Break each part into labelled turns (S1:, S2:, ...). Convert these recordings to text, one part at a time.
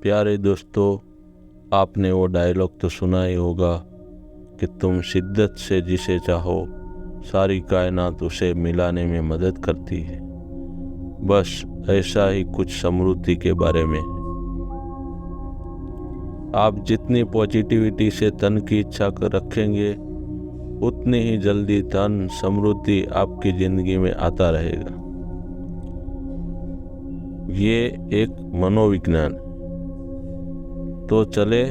S1: प्यारे दोस्तों, आपने वो डायलॉग तो सुना ही होगा कि तुम शिद्दत से जिसे चाहो सारी कायनात उसे मिलाने में मदद करती है। बस ऐसा ही कुछ समृद्धि के बारे में। आप जितनी पॉजिटिविटी से धन की इच्छा कर रखेंगे उतनी ही जल्दी धन समृद्धि आपकी जिंदगी में आता रहेगा। ये एक मनोविज्ञान। तो चले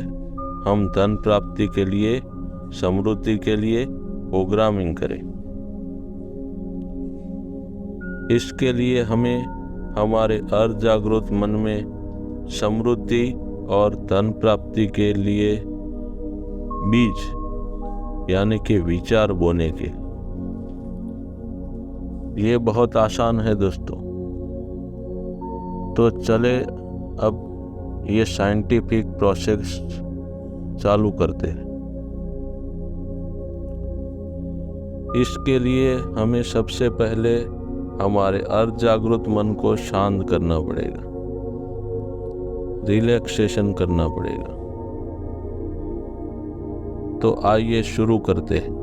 S1: हम धन प्राप्ति के लिए, समृद्धि के लिए प्रोग्रामिंग करें। इसके लिए हमें हमारे अर्धजागृत मन में समृद्धि और धन प्राप्ति के लिए बीज यानी कि विचार बोने के। ये बहुत आसान है दोस्तों। तो चले अब ये साइंटिफिक प्रोसेस चालू करते हैं। इसके लिए हमें सबसे पहले हमारे अर्धजागृत मन को शांत करना पड़ेगा, रिलैक्सेशन करना पड़ेगा। तो आइए शुरू करते हैं।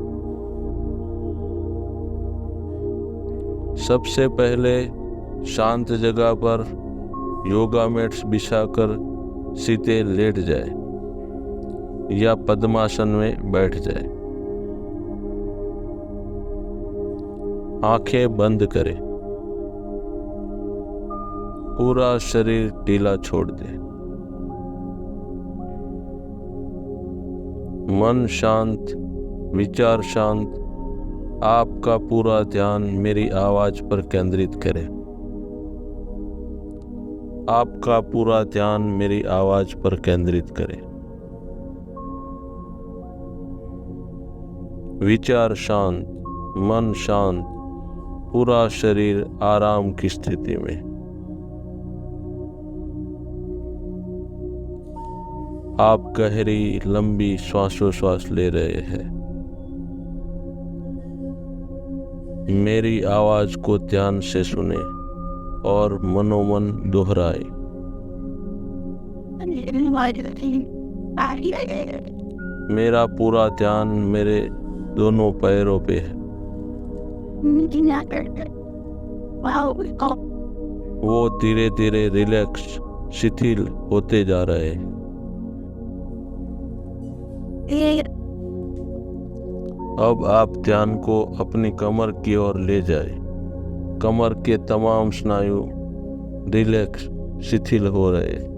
S1: सबसे पहले शांत जगह पर योगा मैट्स बिछाकर सीधे लेट जाए या पद्मासन में बैठ जाए। आंखें बंद करें, पूरा शरीर ढीला छोड़ दें। मन शांत, विचार शांत। आपका पूरा ध्यान मेरी आवाज पर केंद्रित करें। आपका पूरा ध्यान मेरी आवाज पर केंद्रित करें। विचार शांत, मन शांत, पूरा शरीर आराम की स्थिति में। आप गहरी लंबी श्वासोश्वास ले रहे हैं। मेरी आवाज को ध्यान से सुने और मनोमन दोहराए। मेरा पूरा ध्यान मेरे दोनों पैरों पे है। वो धीरे धीरे रिलैक्स, शिथिल होते जा रहे हैं। अब आप ध्यान को अपनी कमर की ओर ले जाए। कमर के तमाम स्नायु रिलैक्स, शिथिल हो रहे हैं।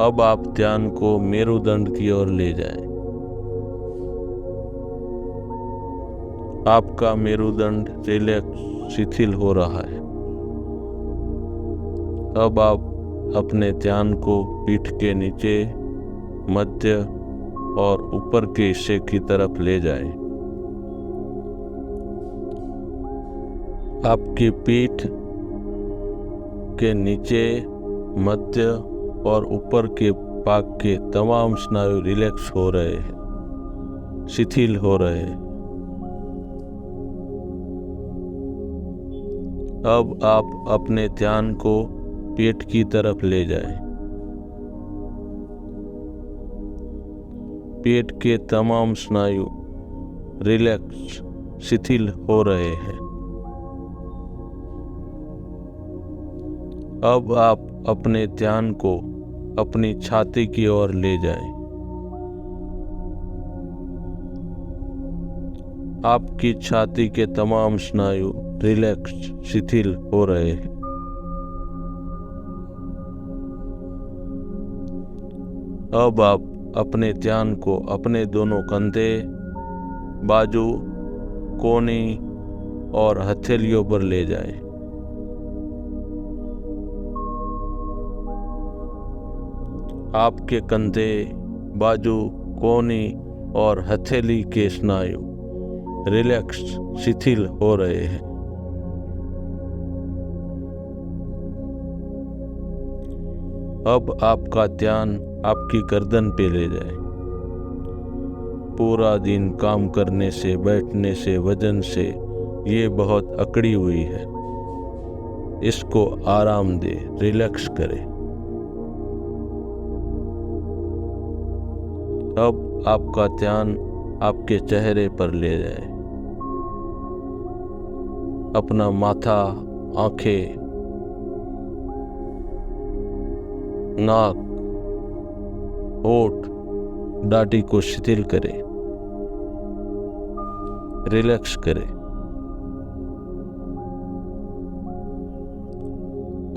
S1: अब आप ध्यान को मेरुदंड की ओर ले जाएं। आपका मेरुदंड रिलैक्स, शिथिल हो रहा है। अब आप अपने ध्यान को पीठ के नीचे, मध्य और ऊपर के हिस्से की तरफ ले जाएं। आपकी पीठ के नीचे, मध्य और ऊपर के भाग के तमाम स्नायु रिलैक्स हो रहे हैं, शिथिल हो रहे हैं। अब आप अपने ध्यान को पेट की तरफ ले जाएं। पेट के तमाम स्नायु रिलैक्स, शिथिल हो रहे हैं। अब आप अपने ध्यान को अपनी छाती की ओर ले जाएं। आपकी छाती के तमाम स्नायु रिलैक्स, शिथिल हो रहे हैं। अब आप अपने ध्यान को अपने दोनों कंधे, बाजू, कोहनी और हथेलियों पर ले जाएं। आपके कंधे, बाजू, कोहनी और हथेली के स्नायु रिलैक्स, शिथिल हो रहे हैं। अब आपका ध्यान आपकी गर्दन पे ले जाए। पूरा दिन काम करने से, बैठने से, वजन से ये बहुत अकड़ी हुई है। इसको आराम दे, रिलैक्स करे। अब आपका ध्यान आपके चेहरे पर ले जाए। अपना माथा, आंखें, नाक, होठ, दाढ़ी को शिथिल करे, रिलैक्स करे।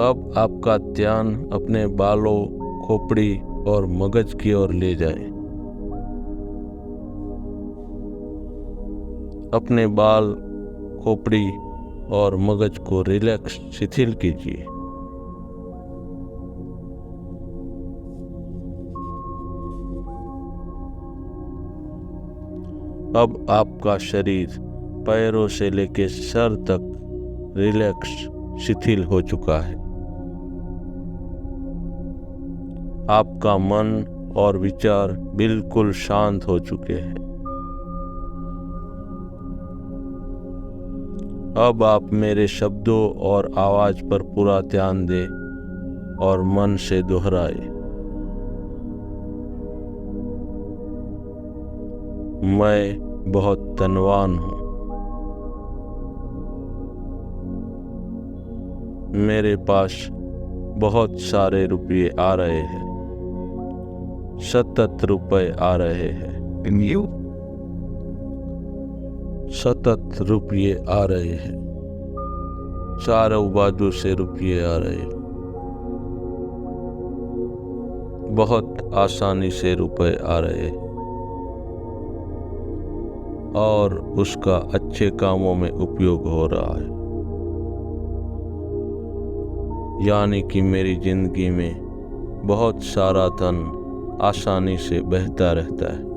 S1: अब आपका ध्यान अपने बालों, खोपड़ी और मगज की ओर ले जाए। अपने बाल, खोपड़ी और मगज को रिलैक्स, शिथिल कीजिए। अब आपका शरीर पैरों से लेकर सर तक रिलैक्स, शिथिल हो चुका है। आपका मन और विचार बिल्कुल शांत हो चुके हैं। अब आप मेरे शब्दों और आवाज पर पूरा ध्यान दें और मन से दोहराए। मैं बहुत धनवान हूँ। मेरे पास बहुत सारे रुपये आ रहे हैं। सतत रुपए आ रहे हैं। सतत रुपये आ रहे हैं। चारों बाजू से रुपये आ रहे हैं। बहुत आसानी से रुपए आ रहे हैं और उसका अच्छे कामों में उपयोग हो रहा है। यानी कि मेरी जिंदगी में बहुत सारा धन आसानी से बहता रहता है।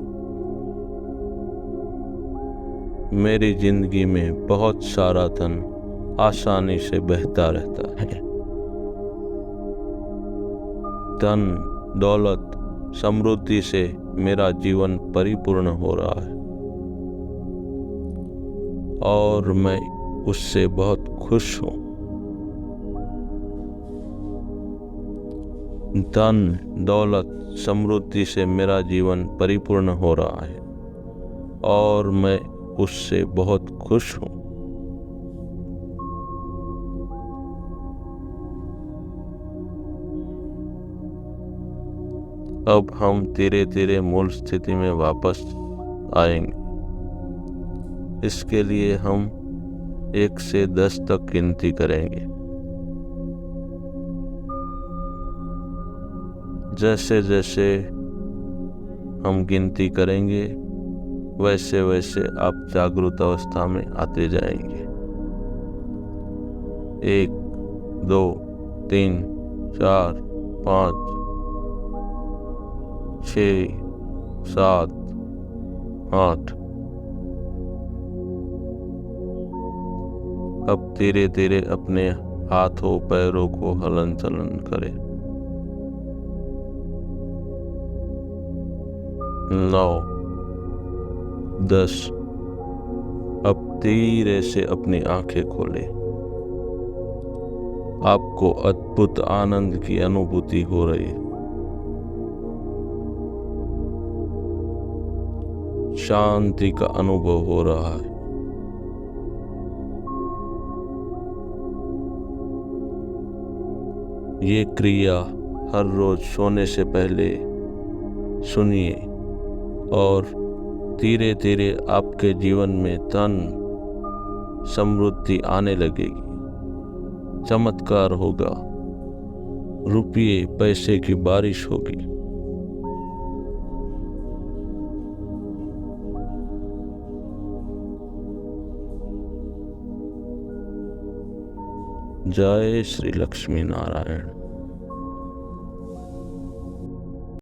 S1: मेरी जिंदगी में बहुत सारा धन आसानी से बहता रहता है। धन, दौलत, समृद्धि से मेरा जीवन परिपूर्ण हो रहा है और मैं उससे बहुत खुश हूँ। धन, दौलत, समृद्धि से मेरा जीवन परिपूर्ण हो रहा है और मैं उससे बहुत खुश हूँ। अब हम धीरे धीरे मूल स्थिति में वापस आएंगे। इसके लिए हम 1 से 10 तक गिनती करेंगे। जैसे जैसे हम गिनती करेंगे वैसे वैसे आप जागृत अवस्था में आते जाएंगे। 1, 2, 3, 4, 5, 6, 7, 8। अब धीरे धीरे अपने हाथों पैरों को हलन चलन करें। 9, 10। अब धीरे से अपनी आंखें खोलें। आपको अद्भुत आनंद की अनुभूति हो रही है। शांति का अनुभव हो रहा है। ये क्रिया हर रोज सोने से पहले सुनिए और धीरे धीरे आपके जीवन में धन, समृद्धि आने लगेगी। चमत्कार होगा, रुपये पैसे की बारिश होगी। जय श्री लक्ष्मी नारायण।